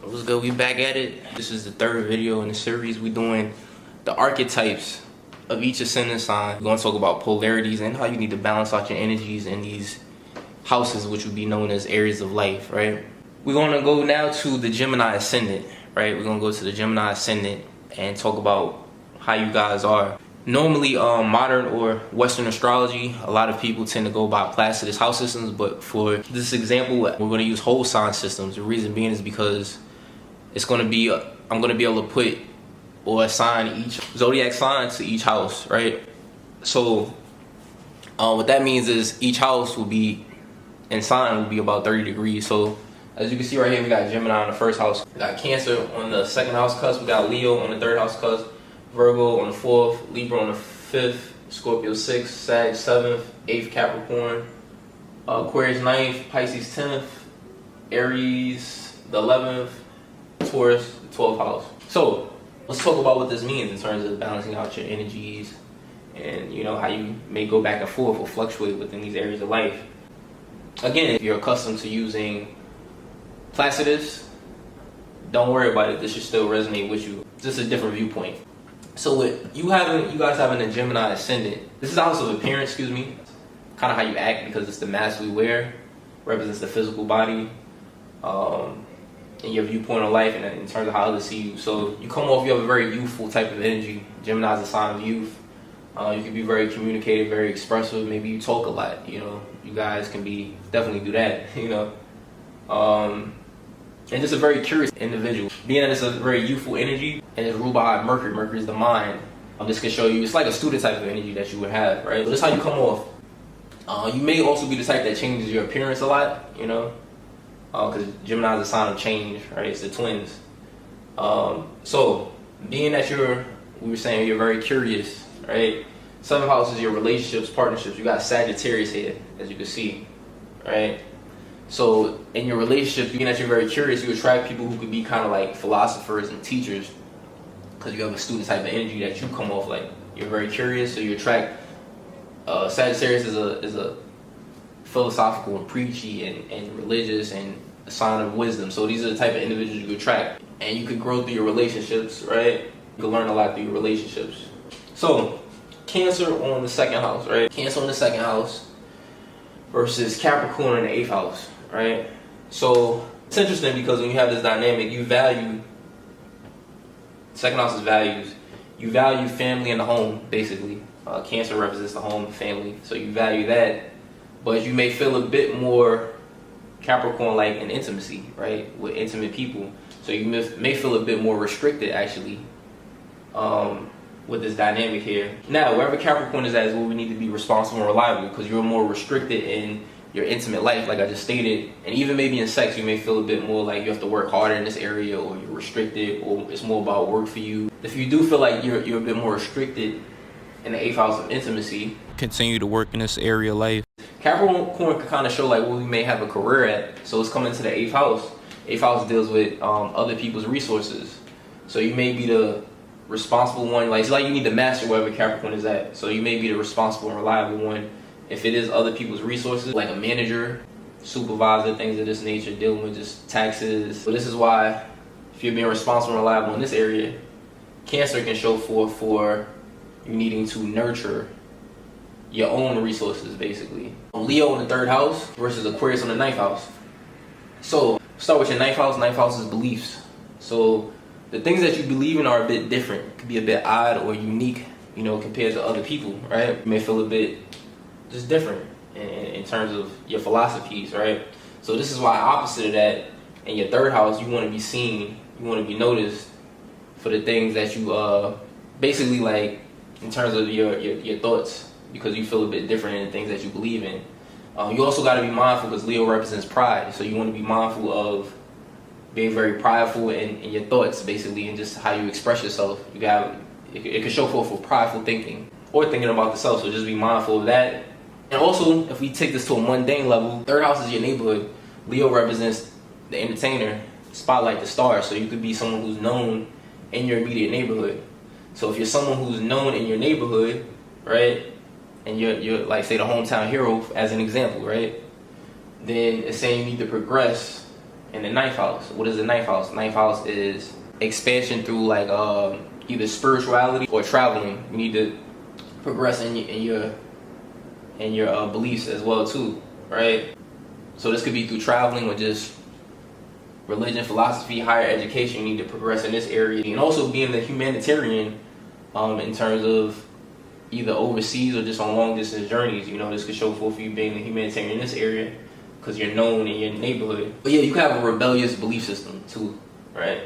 What's good? We back at it. This is the third video in the series. We're doing the archetypes of each ascendant sign. We're going to talk about polarities and how you need to balance out your energies in these houses, which would be known as areas of life, right? We're going to go now to the Gemini ascendant, right? We're going to go to the Gemini ascendant and talk about how you guys are. Normally, modern or Western astrology, a lot of people tend to go by Placidus house systems, but for this example, we're going to use whole sign systems. The reason being is because it's going to be, I'm going to be able to put or assign each zodiac sign to each house, right? So what that means is each house will be, and sign will be about 30 degrees. So as you can see right here, we got Gemini on the first house, we got Cancer on the second house cusp, we got Leo on the third house cusp, Virgo on the fourth, Libra on the fifth, Scorpio 6th, Sag 7th, 8th Capricorn, Aquarius 9th, Pisces 10th, Aries the 11th, Taurus the 12th house. So let's talk about what this means in terms of balancing out your energies and how you may go back and forth or fluctuate within these areas of life. Again, if you're accustomed to using Placidus, don't worry about it. This should still resonate with you. Just a different viewpoint. So with you guys having a Gemini ascendant, this is the house of appearance, kind of how you act, because it's the mask we wear, represents the physical body, and your viewpoint on life, and in terms of how others see you. So you come off, you have a very youthful type of energy. Gemini is a sign of youth. You can be very communicative, very expressive. Maybe you talk a lot. You guys can definitely do that. And just a very curious individual. Being that it's a very youthful energy and it's ruled by Mercury. Mercury is the mind. This can show you, it's like a student type of energy that you would have, right? So this is how you come off. You may also be the type that changes your appearance a lot, because Gemini is a sign of change, right? It's the twins. So being that we were saying you're very curious, right? Seventh house is your relationships, partnerships. You got Sagittarius here, as you can see, right? So in your relationship, being that you're very curious, you attract people who could be kind of like philosophers and teachers, because you have a student type of energy that you come off like. You're very curious, so you attract. Sagittarius is a philosophical and preachy and religious and a sign of wisdom. So these are the type of individuals you attract, and you could grow through your relationships, right? You can learn a lot through your relationships. So Cancer on the second house, right? Cancer on the second house versus Capricorn in the 8th house, right? So it's interesting because when you have this dynamic, you value, second house is values. You value family and the home, basically. Cancer represents the home, family, so you value that. But you may feel a bit more Capricorn-like in intimacy, right? With intimate people. So you may feel a bit more restricted, actually, with this dynamic here. Now, wherever Capricorn is at is where we need to be responsible and reliable, because you're more restricted in your intimate life, like I just stated. And even maybe in sex, you may feel a bit more like you have to work harder in this area, or you're restricted, or it's more about work for you. If you do feel like you're a bit more restricted in the 8th house of intimacy, continue to work in this area of life. Capricorn can kind of show like where we may have a career at. So it's coming to the 8th house. 8th house deals with other people's resources. So you may be the responsible one, like it's like you need to master wherever Capricorn is at. So you may be the responsible and reliable one if it is other people's resources, like a manager, supervisor, things of this nature, dealing with just taxes. So this is why if you're being responsible and reliable in this area, Cancer can show for you needing to nurture your own resources, basically. Leo in the 3rd house versus Aquarius on the 9th house. So start with your 9th house. 9th house is beliefs. So the things that you believe in are a bit different. It could be a bit odd or unique, compared to other people, right? You may feel a bit just different in terms of your philosophies, right? So this is why opposite of that, in your 3rd house, you want to be seen, you want to be noticed for the things that you basically like in terms of your thoughts, because you feel a bit different in the things that you believe in. You also got to be mindful, because Leo represents pride, so you want to be mindful of being very prideful in your thoughts, basically, and just how you express yourself. It can show for prideful thinking or thinking about the self, so just be mindful of that. And also, if we take this to a mundane level, 3rd house is your neighborhood. Leo represents the entertainer, spotlight, the star, so you could be someone who's known in your immediate neighborhood. So if you're someone who's known in your neighborhood, right, and you're like, say, the hometown hero as an example, right, then it's saying you need to progress in the ninth house. What is the ninth house? Ninth house is expansion through like either spirituality or traveling. You need to progress in your beliefs as well too, right? So this could be through traveling or just religion, philosophy, higher education. You need to progress in this area, and also being the humanitarian in terms of either overseas or just on long distance journeys. You know, this could show forth you being the humanitarian in this area because you're known in your neighborhood. But yeah, you can have a rebellious belief system too, right?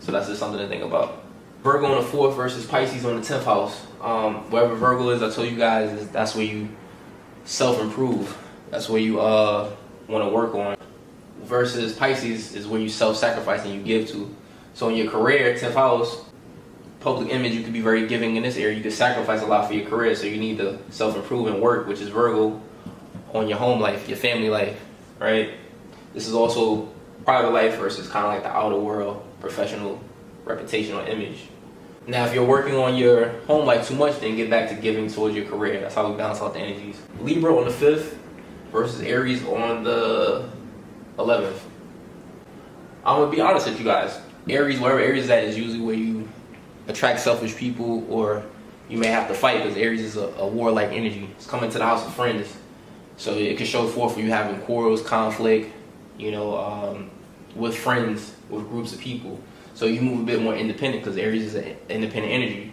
So that's just something to think about. Virgo on the 4th versus Pisces on the 10th house. Wherever Virgo is, I told you guys, that's where you self-improve. That's where you want to work on. Versus Pisces is where you self-sacrifice and you give to. So in your career, 10th house, public image, you could be very giving in this area. You could sacrifice a lot for your career, so you need to self-improve and work, which is Virgo, on your home life, your family life, right? This is also private life versus kind of like the outer world, professional, reputational image. Now, if you're working on your home life too much, then get back to giving towards your career. That's how we balance out the energies. Libra on the 5th versus Aries on the 11th. I'm going to be honest with you guys. Aries, wherever Aries is at, is usually where you attract selfish people, or you may have to fight, because Aries is a warlike energy. It's coming to the house of friends. So it can show forth for you having quarrels, conflict, you know, with friends, with groups of people. So you move a bit more independent, because Aries is an independent energy.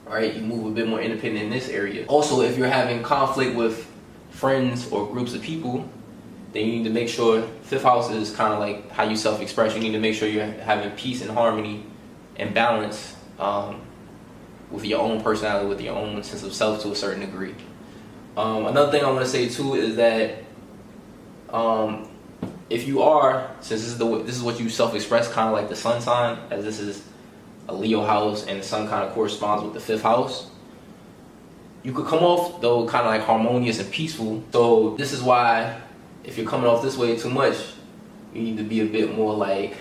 All right, you move a bit more independent in this area. Also, if you're having conflict with friends or groups of people, then you need to make sure, 5th house is kind of like how you self-express. You need to make sure you're having peace and harmony and balance with your own personality, with your own sense of self to a certain degree. Another thing I want to say too is that if you are, since this is what you self-express, kind of like the sun sign, as this is a Leo house and the sun kind of corresponds with the 5th house, you could come off though kind of like harmonious and peaceful. So this is why if you're coming off this way too much, you need to be a bit more like,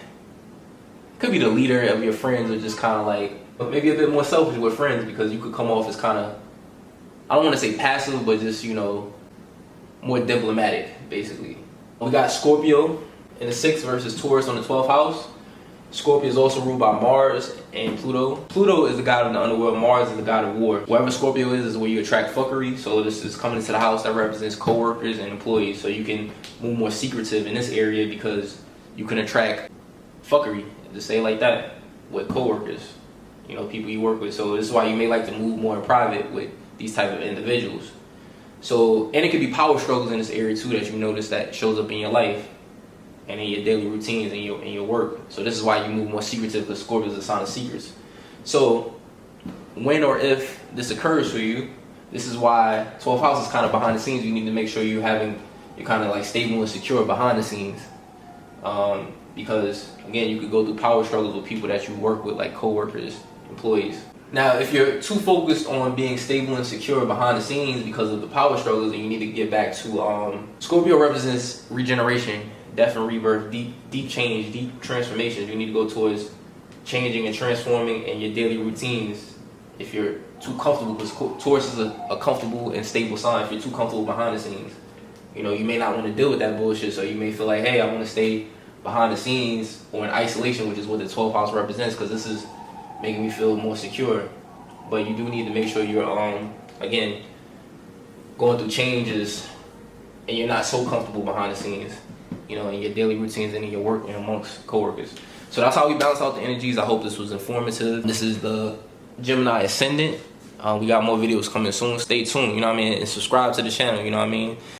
could be the leader of your friends, or just kind of like maybe a bit more selfish with friends, because you could come off as kind of, I don't want to say passive, but just, you know, more diplomatic basically. We got Scorpio in the 6th versus Taurus on the 12th house. Scorpio is also ruled by Mars and Pluto. Pluto is the god of the underworld. Mars is the god of war. Wherever Scorpio is where you attract fuckery. So this is coming into the house that represents co-workers and employees. So you can move more secretive in this area because you can attract fuckery, to say it like that, with co-workers, you know, people you work with. So this is why you may like to move more in private with these type of individuals. So, and it could be power struggles in this area too that you notice that shows up in your life and in your daily routines and your work. So this is why you move more secretive, because Scorpio is a sign of secrets. So when or if this occurs for you, this is why 12th house is kind of behind the scenes. You need to make sure you're kind of like stable and secure behind the scenes. Because again, you could go through power struggles with people that you work with, like co-workers, employees. Now, if you're too focused on being stable and secure behind the scenes because of the power struggles, then you need to get back to, Scorpio represents regeneration, death and rebirth, deep change, deep transformations. You need to go towards changing and transforming in your daily routines. If you're too comfortable, because Taurus is a comfortable and stable sign. If you're too comfortable behind the scenes, you know, you may not want to deal with that bullshit. So you may feel like, hey, I want to stay behind the scenes or in isolation, which is what the 12th house represents, because this is making me feel more secure. But you do need to make sure you're again going through changes and you're not so comfortable behind the scenes, you know, in your daily routines and in your work and amongst coworkers. So that's how we balance out the energies. I hope this was informative. This is the Gemini Ascendant. We got more videos coming soon. Stay tuned, you know what I mean, and subscribe to the channel, you know what I mean.